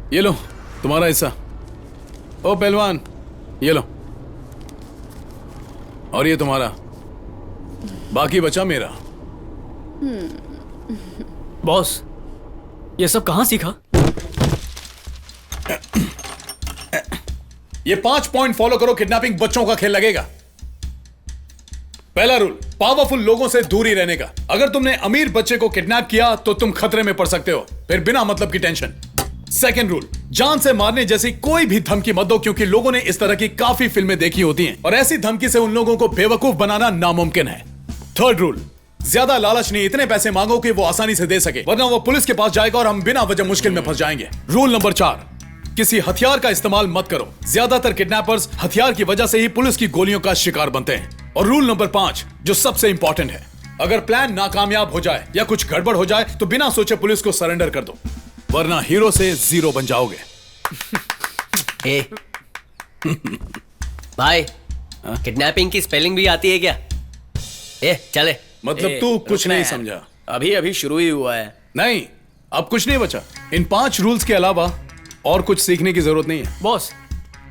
ये लो तुम्हारा हिस्सा। ओ पहलवान, ये लो। और ये तुम्हारा, बाकी बचा मेरा। बॉस, ये सब कहां सीखा? ये 5 पॉइंट फॉलो करो, किडनैपिंग बच्चों का खेल लगेगा। पहला रूल, पावरफुल लोगों से दूरी रहने का। अगर तुमने अमीर बच्चे को किडनैप किया तो तुम खतरे में पड़ सकते हो, फिर बिना मतलब की टेंशन। सेकंड रूल, जान से मारने जैसी कोई भी धमकी मत दो, क्योंकि लोगों ने इस तरह की काफी फिल्में देखी होती हैं और ऐसी धमकी से उन लोगों को बेवकूफ बनाना नामुमकिन है। थर्ड रूल, ज्यादा लालच नहीं, इतने पैसे मांगो कि वो आसानी से दे सके, वरना वो पुलिस के पास जाएगा और हम बिना वजह मुश्किल में फंस जाएंगे। रूल नंबर 4, किसी हथियार का इस्तेमाल मत करो। ज्यादातर किडनैपर्स हथियार की वजह से ही पुलिस की गोलियों का शिकार बनते हैं। और रूल नंबर 5, जो सबसे इंपॉर्टेंट है, अगर प्लान नाकामयाब हो जाए या कुछ गड़बड़ हो जाए तो बिना सोचे पुलिस को सरेंडर कर दो, वरना हीरो से जीरो बन जाओगे। ए, भाई, किडनैपिंग की स्पेलिंग भी आती है क्या? चले। मतलब तू कुछ नहीं समझा? अभी अभी शुरू ही हुआ है। नहीं, अब कुछ नहीं बचा। इन 5 रूल्स के अलावा और कुछ सीखने की जरूरत नहीं है। बॉस,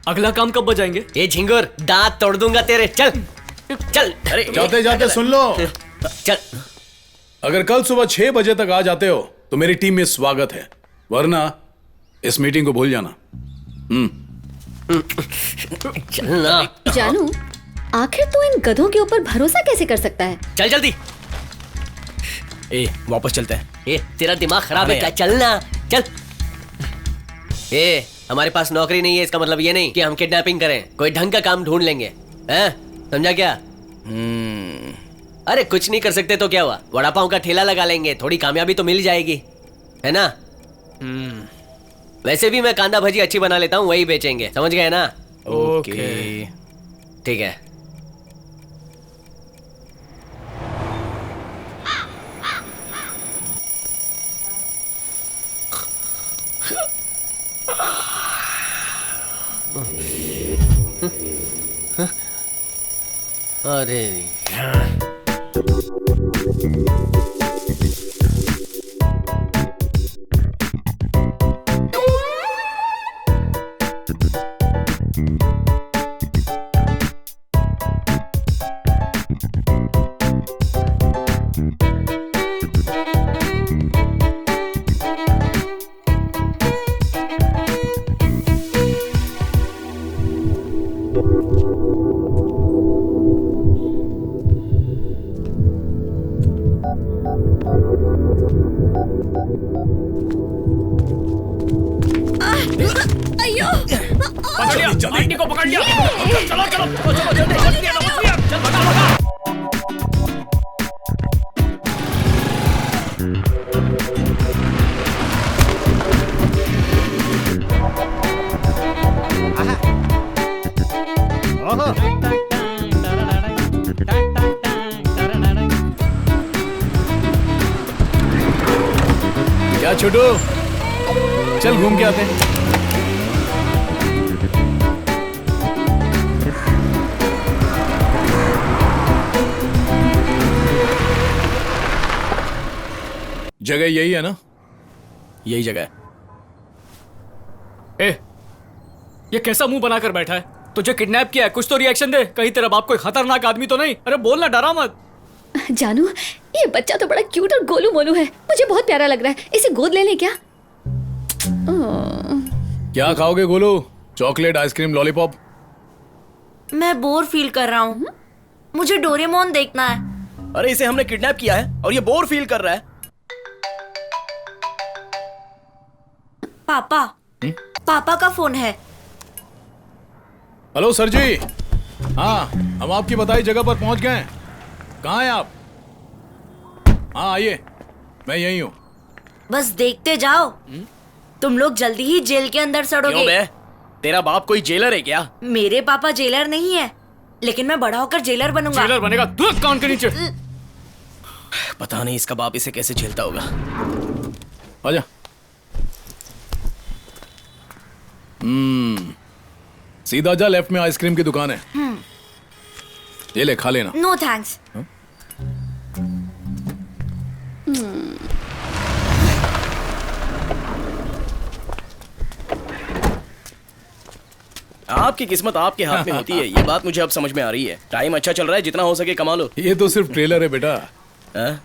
अगला काम कब बजाएंगे? ये झिंगुर, दांत तोड़ दूंगा तेरे। चल चल। अरे जाते जाते सुन लो, चल। अगर कल सुबह 6 बजे तक आ जाते हो तो मेरी टीम में स्वागत है, वरना इस मीटिंग को भूल जाना। चलना। जानू, आखिर तू इन गधों के ऊपर भरोसा कैसे कर सकता है? चल जल्दी। वापस चलते हैं। तेरा दिमाग खराब है क्या? चलना, चल। हमारे पास नौकरी नहीं है, इसका मतलब ये नहीं कि हम किडनैपिंग करें। कोई ढंग का काम ढूंढ लेंगे, हैं? समझा क्या? अरे कुछ नहीं कर सकते तो क्या हुआ, वड़ा पाव का ठेला लगा लेंगे, थोड़ी कामयाबी तो मिल जाएगी, है ना? वैसे भी मैं कांदा भजी अच्छी बना लेता हूँ, वही बेचेंगे, समझ गए ना? ओके, ठीक है। अरे अयो! पकड़ लिया, आंटी को पकड़ लिया। चलो चलो चलो जल्दी चल, भगा भगा। क्या छोटू, चल घूम के आते हैं। जगह यही है ना? यही जगह है। ये कैसा मुंह बनाकर बैठा है? तुझे किडनैप किया है, कुछ तो रिएक्शन दे। कहीं तेरा बाप कोई खतरनाक आदमी तो नहीं? अरे बोलना, डरा मत। जानू, ये बच्चा तो बड़ा क्यूट और गोलू मोलू है, मुझे बहुत प्यारा लग रहा है। इसे गोद ले लें क्या? क्या खाओगे गोलू? Chocolate, ice cream, lollipop? मैं बोर फील कर रहा हूँ, मुझे डोरेमोन देखना है। अरे इसे हमने किडनैप किया है और ये बोर फील कर रहा है। पापा, पापा का फोन है। हेलो सर जी। हाँ, हम आपकी बताई जगह पर पहुंच गए हैं। कहाँ हैं आप? हाँ आइए, मैं यही हूँ। बस देखते जाओ, तुम लोग जल्दी ही जेल के अंदर सड़ोगे। क्यों बे? तेरा बाप कोई जेलर है क्या? मेरे पापा जेलर नहीं है, लेकिन मैं बड़ा होकर जेलर बनूंगा। जेलर बनेगा तू कान के नीचे। पता नहीं इसका बाप इसे कैसे झेलता होगा। आजा। सीधा जा, लेफ्ट में आइसक्रीम की दुकान है। ये ले, खा लेना। No thanks. आपकी किस्मत आपके हाथ में होती है, ये बात मुझे अब समझ में आ रही है। टाइम अच्छा चल रहा है, जितना हो सके कमा लो। ये तो सिर्फ ट्रेलर है बेटा। हाँ?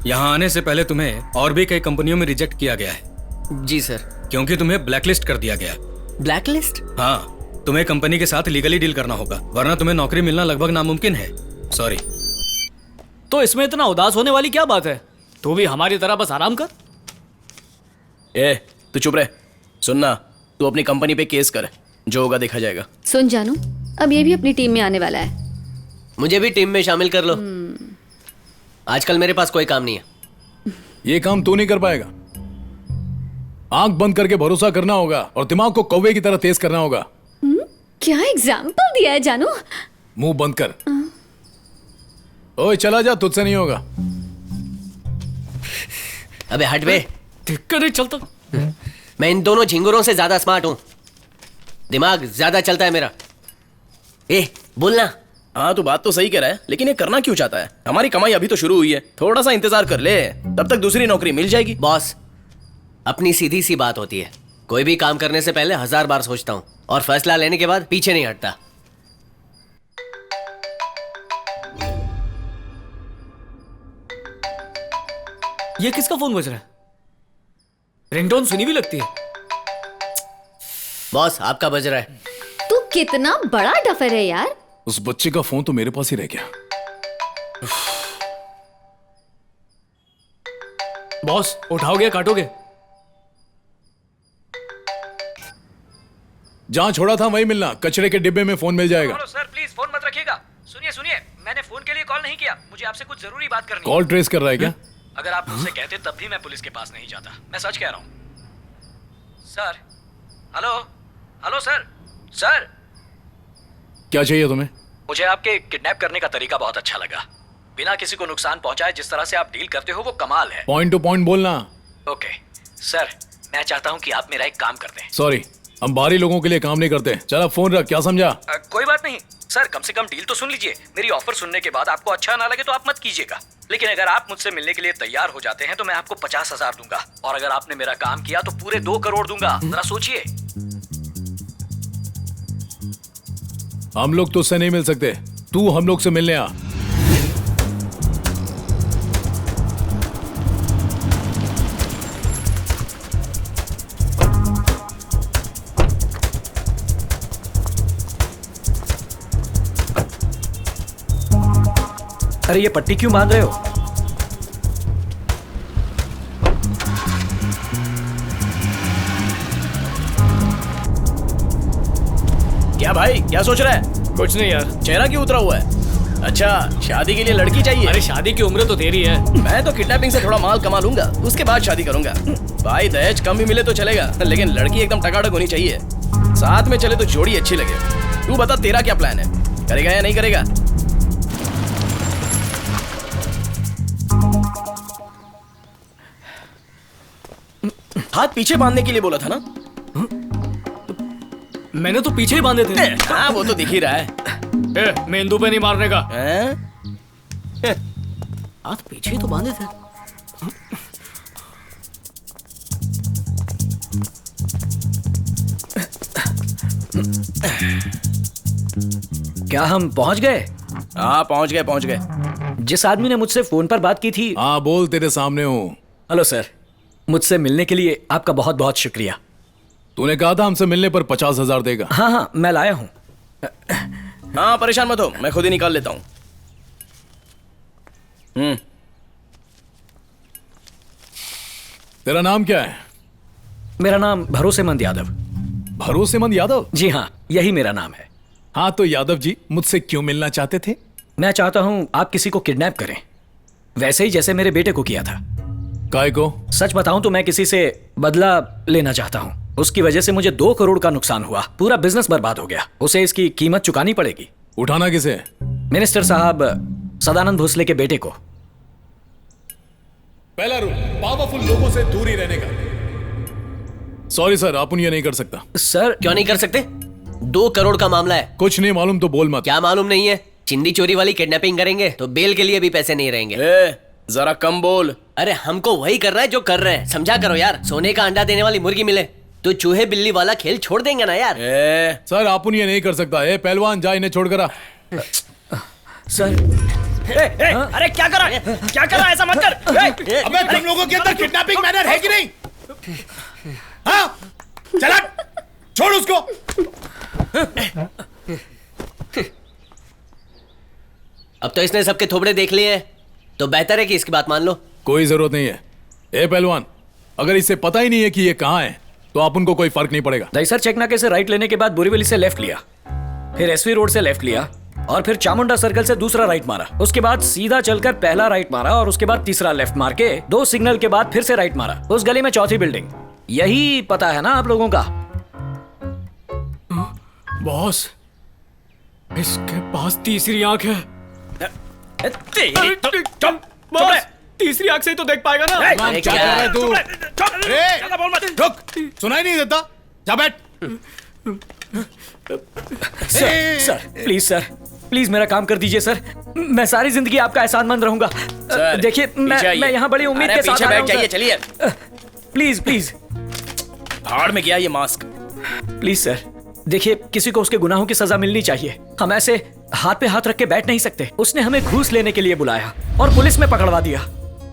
यहाँ आने से पहले तुम्हें और भी कई कंपनियों में रिजेक्ट किया गया है जी सर। क्योंकि तुम्हें ब्लैकलिस्ट कर दिया गया। Black list? हाँ, तुम्हें कंपनी के साथ लीगली डील करना होगा, वरना तुम्हें नौकरी मिलना लगभग नामुमकिन है। सॉरी। तो इसमें इतना उदास होने वाली क्या बात है? तू भी हमारी तरह बस आराम कर। ए, तू चुप रहे। सुनना, तू अपनी कंपनी पे केस कर, जो होगा देखा जाएगा। सुन जानू, अब ये भी अपनी टीम में आने वाला है। मुझे भी टीम में शामिल कर लो। आजकल मेरे पास कोई काम नहीं है। ये काम तू नहीं कर पाएगा। आंख बंद करके भरोसा करना होगा और दिमाग को कौवे की तरह तेज करना होगा। क्या एग्जाम्पल दिया है जानू। मुंह बंद कर। ओए चला जा, तुझसे नहीं होगा। अबे हट बे। दिक्कत नहीं चलता। मैं इन दोनों झिंगुरों से ज्यादा स्मार्ट हूं। दिमाग ज्यादा चलता है मेरा। ए, बोलना। हाँ, तू बात तो सही कह रहा है, लेकिन ये करना क्यों चाहता है? हमारी कमाई अभी तो शुरू हुई है, थोड़ा सा इंतजार कर ले, तब तक दूसरी नौकरी मिल जाएगी। बॉस, अपनी सीधी सी बात होती है। कोई भी काम करने से पहले 1000 बार सोचता हूं और फैसला लेने के बाद पीछे नहीं हटता। ये किसका फोन बज रहा है? रिंगटोन सुनी भी लगती है। बॉस, आपका बज रहा है। तू कितना बड़ा डफर है यार। उस बच्चे का फोन तो मेरे पास ही रह गया। बॉस, उठाओगे काटोगे? जहां छोड़ा था वहीं मिलना। कचरे के डिब्बे में फोन मिल जाएगा। हेलो सर, प्लीज फोन मत रखिएगा। सुनिए, मैंने फोन के लिए कॉल नहीं किया। मुझे आपसे कुछ जरूरी बात करनी है। कॉल ट्रेस कर रहा है क्या? अगर आप मुझसे कहते तब भी मैं पुलिस के पास नहीं जाता। मैं सच कह रहा हूँ सर। Hello sir. क्या चाहिए तुम्हें? मुझे आपके किडनैप करने का तरीका बहुत अच्छा लगा। बिना किसी को नुकसान पहुंचाए जिस तरह से आप डील करते हो वो कमाल है। पॉइंट टू पॉइंट बोलना। ओके सर, मैं चाहता हूँ कि आप मेरा एक काम कर दें। सॉरी, हम बाहरी लोगों के लिए काम नहीं करते। चल अब फोन रख। क्या समझा? कोई बात नहीं सर, कम से कम डील तो सुन लीजिए। मेरी ऑफर सुनने के बाद आपको अच्छा ना लगे तो आप मत कीजिएगा, लेकिन अगर आप मुझसे मिलने के लिए तैयार हो जाते हैं तो मैं आपको 50,000 दूंगा, और अगर आपने मेरा काम किया तो पूरे 2 करोड़ दूंगा। जरा सोचिए। हम लोग तुझसे नहीं मिल सकते, तू हम लोग से मिलने आ। अरे ये पट्टी क्यों बांध रहे हो? क्या भाई, क्या सोच रहा है? कुछ नहीं यार। चेहरा क्यों उतरा हुआ है? अच्छा, शादी के लिए लड़की चाहिए? अरे शादी की उम्र तो तेरी है। मैं तो किडनैपिंग से थोड़ा माल कमा लूंगा, उसके बाद शादी करूंगा। भाई दहेज कम भी मिले तो चलेगा, लेकिन लड़की एकदम टकाटक होनी चाहिए। साथ में चले तो जोड़ी अच्छी लगे। तू बता, तेरा क्या प्लान है? करेगा या नहीं करेगा? हाथ पीछे बांधने के लिए बोला था ना? मैंने तो पीछे ही बांधे थे। हाँ, वो तो दिख ही रहा है। मेंदू पे नहीं मारने का। हैं? हाथ पीछे ही तो बांधे थे। क्या हम पहुंच गए? हाँ, पहुंच गए। जिस आदमी ने मुझसे फोन पर बात की थी। हाँ बोल, तेरे सामने हूँ। हेलो सर, मुझसे मिलने के लिए आपका बहुत बहुत शुक्रिया। तूने कहा था हमसे मिलने पर 50,000 देगा। हाँ, मैं लाया हूँ। हाँ, परेशान मत हो, मैं खुद ही निकाल लेता हूँ। तेरा नाम क्या है? मेरा नाम भरोसेमंद यादव। भरोसेमंद यादव? जी हाँ, यही मेरा नाम है। हाँ तो यादव जी, मुझसे क्यों मिलना चाहते थे? मैं चाहता हूँ आप किसी को किडनैप करें, वैसे ही जैसे मेरे बेटे को किया था। काय को? सच बताऊं तो मैं किसी से बदला लेना चाहता हूँ। उसकी वजह से मुझे 2 करोड़ का नुकसान हुआ, पूरा बिजनेस बर्बाद हो गया। उसे इसकी कीमत चुकानी पड़ेगी। उठाना किसे? मिनिस्टर साहब सदानंद भोसले के बेटे को। पहला रूल, पावरफुल लोगों से दूरी रहने का। सॉरी सर, आप ये नहीं कर सकता। सर क्यों नहीं कर सकते? 2 करोड़ का मामला है। कुछ नहीं मालूम तो बोल मत। क्या मालूम नहीं है? चिंदी चोरी वाली किडनैपिंग करेंगे तो बेल के लिए भी पैसे नहीं रहेंगे। जरा कम बोल। अरे हमको वही कर रहा है जो कर रहे हैं, समझा करो यार। सोने का अंडा देने वाली मुर्गी मिले तो चूहे बिल्ली वाला खेल छोड़ देंगे ना यार। सर आप ये नहीं कर सकता। ए पहलवान जा इन्हें छोड़ करा। सर अरे क्या कर रहा है? क्या कर रहा है? ऐसा मत कर। अबे तुम लोगों के अंदर किडनैपिंग मैनर है कि नहीं? हाँ? चला छोड़ उसको। अब तो इसने सबके थोबड़े देख लिए हैं, तो बेहतर है कि इसकी बात मान लो। कोई जरूरत नहीं है। ए पहलवान, अगर इसे पता ही नहीं है कि ये कहाँ है तो आप उनको कोई फर्क नहीं पड़ेगा। दहीसर चेक नाके से राइट लेने के बाद बोरीवली से लेफ्ट लिया, फिर एसवी रोड से लेफ्ट लिया और फिर चामुंडा सर्कल से दूसरा राइट मारा। उसके बाद सीधा चलकर पहला राइट मारा और उसके बाद तीसरा लेफ्ट मार के 2 सिग्नल के बाद फिर से राइट मारा। उस गली में चौथी बिल्डिंग। यही पता है ना आप लोगों का? बॉस, इसके पास तीसरी आंख है। तीसरी आंख से ही तो देख पाएगा ना। क्या कर रहा है तू? रुक, सुनाई नहीं देता? जा बैठ। सर प्लीज प्लीज मेरा काम कर दीजिए सर। मैं सारी जिंदगी आपका एहसानमंद रहूंगा। देखिए मैं यहाँ बड़ी उम्मीद के साथ आया हूं, जाइए, चलिए। प्लीज भाड़ में गया ये मास्क। प्लीज सर, देखिए किसी को उसके गुनाहों की सजा मिलनी चाहिए। हम ऐसे हाथ पे हाथ रख के बैठ नहीं सकते। उसने हमें घूस लेने के लिए बुलाया और पुलिस में पकड़वा दिया।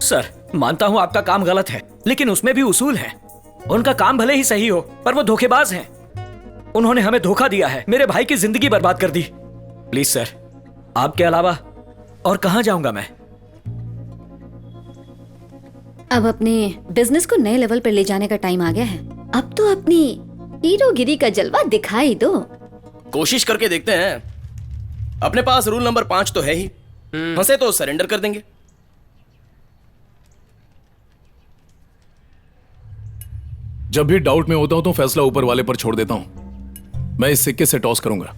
सर मानता हूँ आपका काम गलत है, लेकिन उसमें भी उसूल है। उनका काम भले ही सही हो पर वो धोखेबाज हैं। उन्होंने हमें धोखा दिया है, मेरे भाई की जिंदगी बर्बाद कर दी। प्लीज सर, आपके अलावा और कहां जाऊंगा मैं? अब अपने बिजनेस को नए लेवल पर ले जाने का टाइम आ गया है। अब तो अपनी हीरोगिरी का जलवा दिखाई दो। कोशिश करके देखते हैं। अपने पास रूल नंबर 5 तो है ही। फंसे तो सरेंडर कर देंगे। जब भी डाउट में होता हूं तो फैसला ऊपर वाले पर छोड़ देता हूं। मैं इस सिक्के से टॉस करूंगा।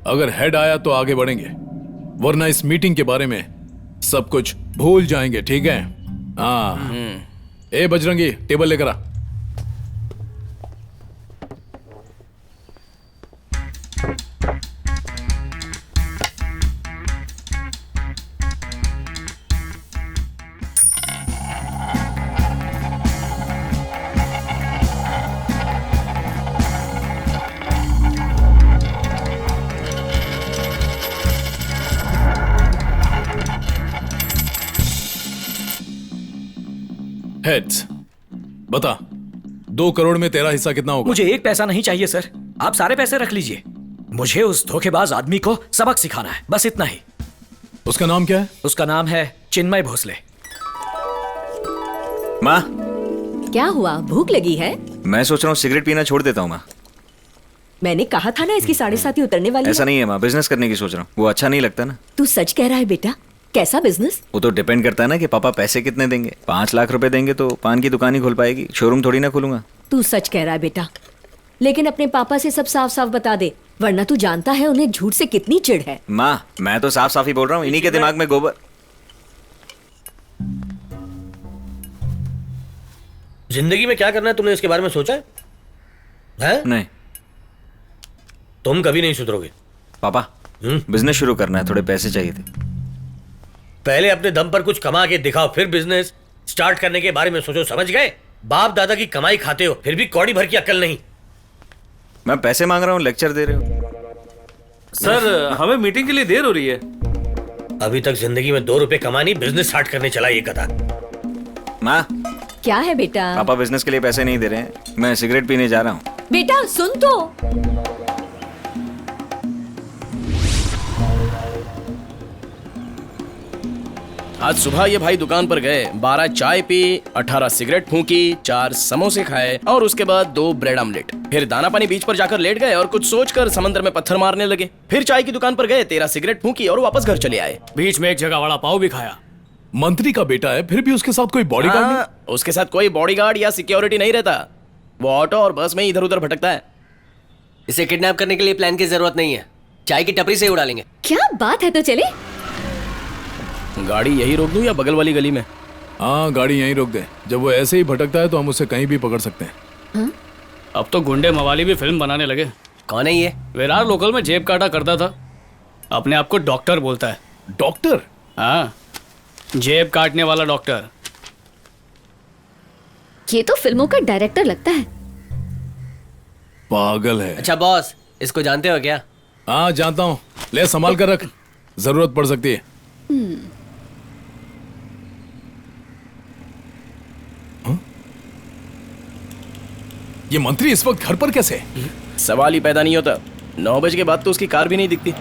अगर हेड आया तो आगे बढ़ेंगे, वरना इस मीटिंग के बारे में सब कुछ भूल जाएंगे। ठीक है? हाँ। ए बजरंगी, टेबल लेकर आ। हेड्स, बता 2 करोड़ में तेरा हिस्सा कितना होगा? मुझे 1 पैसा नहीं चाहिए सर, आप सारे पैसे रख लीजिए। मुझे उस धोखेबाज आदमी को सबक सिखाना है, बस इतना ही। उसका नाम क्या है? उसका नाम है चिन्मय भोसले। माँ, क्या हुआ? भूख लगी है? मैं सोच रहा हूँ सिगरेट पीना छोड़ देता हूँ माँ। मैंने कहा था ना इसकी 7.5 उतरने वाली ऐसा है। नहीं है माँ, बिजनेस करने की सोच रहा हूँ। वो अच्छा नहीं लगता ना। तू सच कह रहा है बेटा? कैसा बिजनेस? वो तो डिपेंड करता है ना कि पापा पैसे कितने देंगे। 5 लाख रुपए देंगे तो पान की दुकान ही खोल पाएगी, शोरूम थोड़ी ना खोलूंगा। तू सच कह रहा है बेटा, लेकिन अपने पापा से सब साफ साफ बता दे, वरना तू जानता है उन्हें झूठ से कितनी चिढ़ है। माँ मैं तो साफ साफ ही बोल रहा हूँ, इन्हीं के दिमाग में गोबर। जिंदगी में क्या करना है तुमने इसके बारे में सोचा है? हैं? नहीं। तुम कभी नहीं सुधरोगे। पापा बिजनेस शुरू करना है, थोड़े पैसे चाहिए थे। पहले अपने दम पर कुछ कमा के दिखाओ, फिर बिजनेस स्टार्ट करने के बारे में सोचो। समझ गए? बाप दादा की कमाई खाते हो, फिर भी कौड़ी भर की अक्ल नहीं। मैं पैसे मांग रहा हूँ, लेक्चर दे रहे हो। सर हमें मीटिंग के लिए देर हो रही है। अभी तक जिंदगी में 2 रुपए कमा नहीं, बिजनेस स्टार्ट करने चला ये गधा। माँ क्या है बेटा? पापा बिजनेस के लिए पैसे नहीं दे रहे हैं, मैं सिगरेट पीने जा रहा हूँ। बेटा सुन तो। आज सुबह ये भाई दुकान पर गए, 12 चाय पी, 18 सिगरेट फूंकी, 4 समोसे खाए और उसके बाद 2 ब्रेड आमलेट। फिर दाना पानी बीच पर जाकर लेट गए और कुछ सोचकर समंदर में पत्थर मारने लगे। फिर चाय की दुकान पर गए, 13 सिगरेट फूंकी और वापस घर चले आए। बीच में एक जगह वड़ा पाव भी खाया। मंत्री का बेटा है, फिर भी उसके साथ कोई बॉडीगार्ड नहीं? उसके साथ कोई बॉडीगार्ड या सिक्योरिटी नहीं रहता। वो ऑटो और बस में इधर उधर भटकता है। इसे किडनैप करने के लिए प्लान की जरूरत नहीं है, चाय की टपरी से ही उड़ा लेंगे। क्या बात है, तो चले। गाड़ी यही रोक दूं या बगल वाली गली में? हाँ गाड़ी यहीं रोक दे। जब वो ऐसे ही भटकता है तो हम उसे कहीं भी पकड़ सकते हैं। अब तो गुंडे मवाली भी फिल्म बनाने लगे। कौन है ये? विरार लोकल में जेब काटा करता था, अपने आप को डॉक्टर बोलता है। डॉक्टर? हाँ, जेब काटने वाला डॉक्टर। ये तो फिल्मों का डायरेक्टर लगता है। पागल है। अच्छा बॉस, इसको जानते हो क्या? हाँ जानता हूँ, ले संभाल कर रख, जरूरत पड़ सकती है। ये मंत्री इस वक्त घर पर कैसे है? सवाल ही पैदा नहीं होता। 9 बजे के बाद तो उसकी कार भी नहीं दिखती।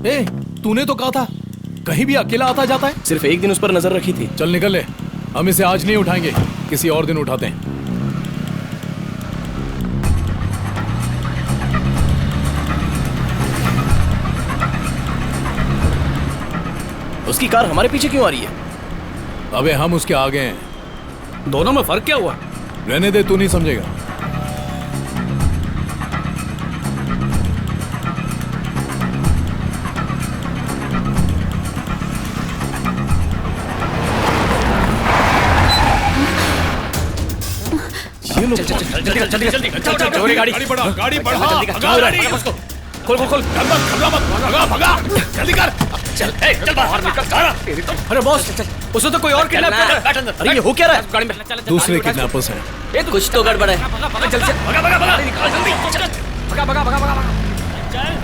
ए, तूने तो कहा था कहीं भी अकेला आता जाता है। सिर्फ एक दिन उस पर नजर रखी थी। चल निकल ले, हम इसे आज नहीं उठाएंगे, किसी और दिन उठाते हैं। उसकी कार हमारे पीछे क्यों आ रही है? अबे हम उसके आगे हैं। दोनों में फर्क क्या हुआ? रहने दे, तू नहीं समझेगा। गाड़ी बढ़ा, गाड़ी बढ़ा, खोल खोल खोल, भगा भगा, जल्दी कर। चल बाहर निकल। अरे बॉस, उसे तो कोई और किडनैप कर रहा है। अरे ये हो क्या रहा है? गाड़ी में दूसरे किडनैपर्स हैं। कुछ तो गड़बड़ है। जल्दी से भगा भगा भगा, निकाल जल्दी, भगा भगा भगा भगा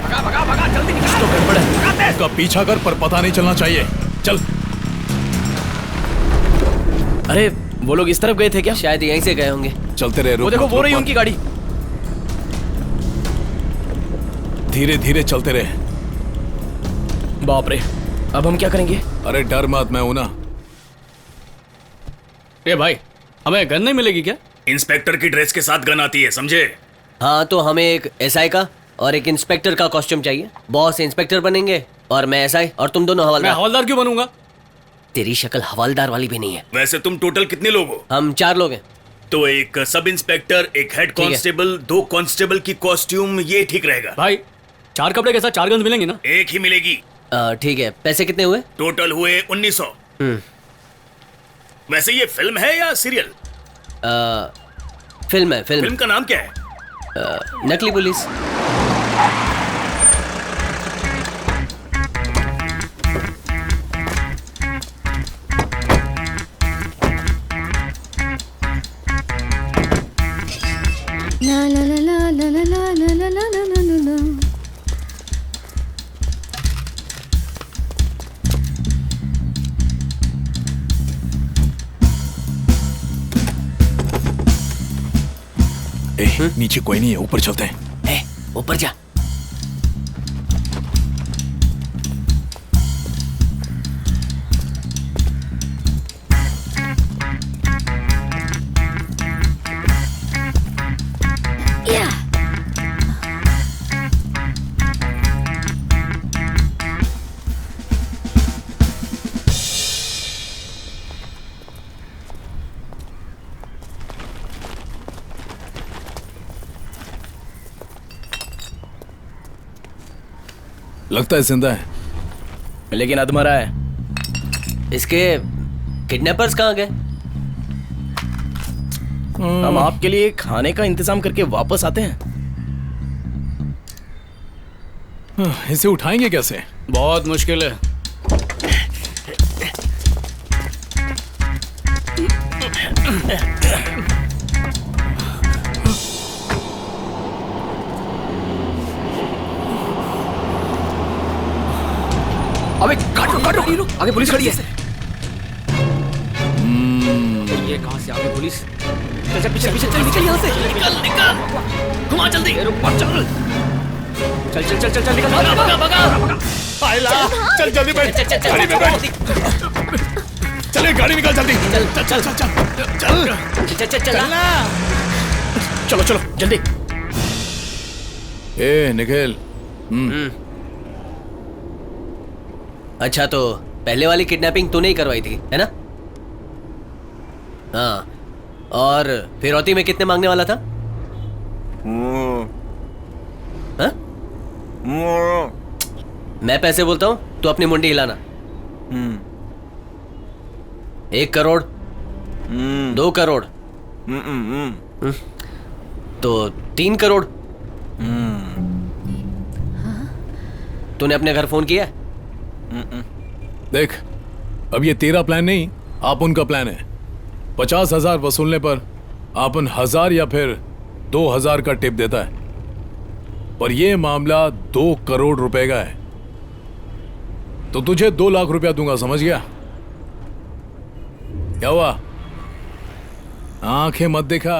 भगा भगा भगा, जल्दी निकाल। तो गड़बड़ है, उसका पीछा कर पर पता नहीं चलना चाहिए। चल। अरे वो लोग इस तरफ गए थे क्या? शायद यहीं से गए होंगे। चलते रहे। वो देखो, वो रही उनकी गाड़ी। धीरे धीरे चलते रहे। बाप रे, अब हम क्या करेंगे? अरे डर मत, मैं हूं ना। ए भाई, हमें गन नहीं मिलेगी क्या? इंस्पेक्टर की ड्रेस के साथ गन आती है, समझे? हाँ, तो हमें एक एसआई का और एक इंस्पेक्टर का कॉस्ट्यूम चाहिए। बॉस इंस्पेक्टर बनेंगे और मैं एसआई, और तुम दोनों मैं हवलदार। हवलदार क्यों बनूंगा? तेरी शक्ल हवलदार वाली भी नहीं है। वैसे तुम टोटल कितने लोग हो? हम 4 लोग हैं। तो एक सब इंस्पेक्टर, एक हेड कांस्टेबल, 2 कांस्टेबल की कॉस्ट्यूम, ये ठीक रहेगा। भाई 4 कपड़े के साथ 4 गन्स मिलेंगे ना? एक ही मिलेगी। ठीक है, पैसे कितने हुए? टोटल हुए 1900। वैसे ये फिल्म है या सीरियल? फिल्म है। फिल्म का नाम क्या है? नकली पुलिस। ला ला ला ला ला ला ला ला ला ला ला ला ला। नीचे कोई नहीं है, ऊपर चलते हैं। ऊपर जा। लगता है जिंदा है, लेकिन अधमरा है। इसके किडनैपर्स कहाँ गए? हम आपके लिए खाने का इंतजाम करके वापस आते हैं। इसे उठाएंगे कैसे? बहुत मुश्किल है। अबे काटो काटो, आगे पुलिस खड़ी है। ये कहां से आ गई पुलिस? चल चल पीछे पीछे, चल निकल यहाँ से, निकल निकल, घुमा जल्दी, रुक मत, चल चल चल चल चल चल निकल, भगा भगा भगा। आइला, चल जल्दी बैठ, गाड़ी में बैठ। चले गाड़ी निकाल जल्दी, चल चल चल चल चल चल चल। चलो चलो जल्दी। ए निखिल। अच्छा, तो पहले वाली किडनैपिंग तूने ही करवाई थी, है ना? हाँ, और फिरौती में कितने मांगने वाला था? हाँ? मैं पैसे बोलता हूँ, तू अपनी मुंडी हिलाना। 1 करोड़, 2 करोड़, तो 3 करोड़। तूने अपने घर फोन किया? देख, अब ये तेरा प्लान नहीं, आप उनका प्लान है। 50,000 वसूलने पर आपन 1,000 या फिर 2,000 का टिप देता है, पर ये मामला 2 करोड़ रुपए का है, तो तुझे 2 लाख रुपया दूंगा, समझ गया? क्या हुआ? आंखें मत दिखा।